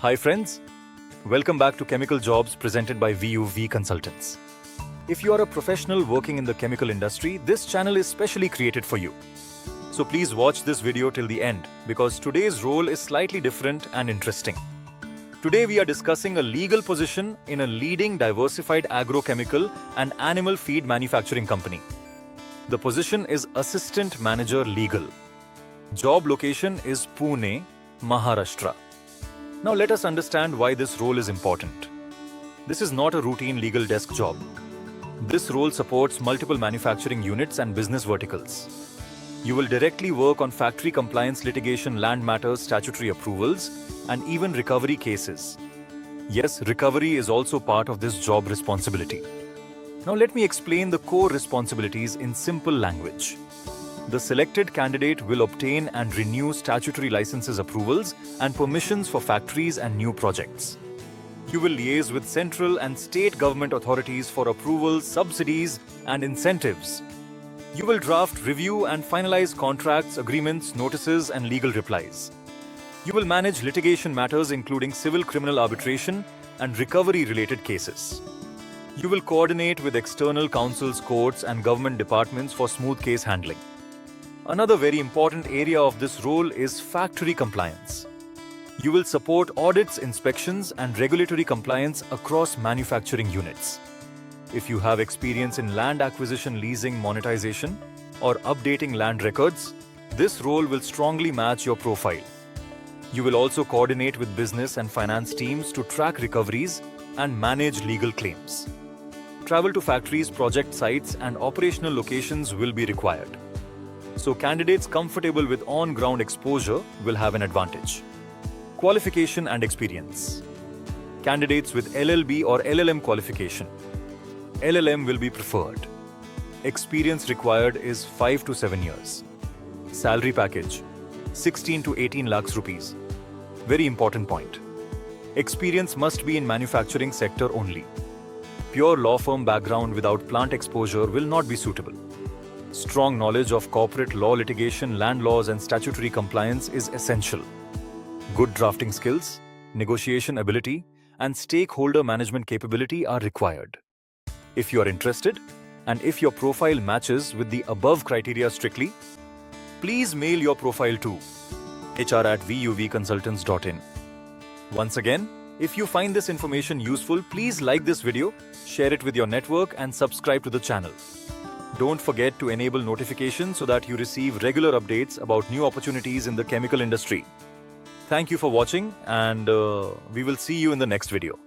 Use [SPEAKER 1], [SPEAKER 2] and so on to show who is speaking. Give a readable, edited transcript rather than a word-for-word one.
[SPEAKER 1] Hi friends, welcome back to Chemical Jobs presented by VUV Consultants. If you are a professional working in the chemical industry, this channel is specially created for you. So please watch this video till the end because today's role is slightly different and interesting. Today we are discussing a legal position in a leading diversified agrochemical and animal feed manufacturing company. The position is Assistant Manager Legal. Job location is Pune, Maharashtra. Now let us understand why this role is important. This is not a routine legal desk job. This role supports multiple manufacturing units and business verticals. You will directly work on factory compliance litigation, land matters, statutory approvals, and even recovery cases. Yes, recovery is also part of this job responsibility. Now let me explain the core responsibilities in simple language. The selected candidate will obtain and renew statutory licenses, approvals, and permissions for factories and new projects. You will liaise with central and state government authorities for approvals, subsidies, and incentives. You will draft, review, and finalize contracts, agreements, notices, and legal replies. You will manage litigation matters including civil criminal arbitration and recovery-related cases. You will coordinate with external counsels, courts, and government departments for smooth case handling. Another very important area of this role is factory compliance. You will support audits, inspections, and regulatory compliance across manufacturing units. If you have experience in land acquisition, leasing, monetization, or updating land records, this role will strongly match your profile. You will also coordinate with business and finance teams to track recoveries and manage legal claims. Travel to factories, project sites, and operational locations will be required. So candidates comfortable with on-ground exposure will have an advantage. Qualification and experience. Candidates with LLB or LLM qualification. LLM will be preferred. Experience required is 5 to 7 years. Salary package 16 to 18 lakhs rupees. Very important point. Experience must be in manufacturing sector only. Pure law firm background without plant exposure will not be suitable. Strong knowledge of corporate law, litigation, land laws, and statutory compliance is essential. Good drafting skills, negotiation ability, and stakeholder management capability are required. If you are interested, and if your profile matches with the above criteria strictly, please mail your profile to hr@vuvconsultants.in. Once again, if you find this information useful, please like this video, share it with your network, and subscribe to the channel. Don't forget to enable notifications so that you receive regular updates about new opportunities in the chemical industry. Thank you for watching, and we will see you in the next video.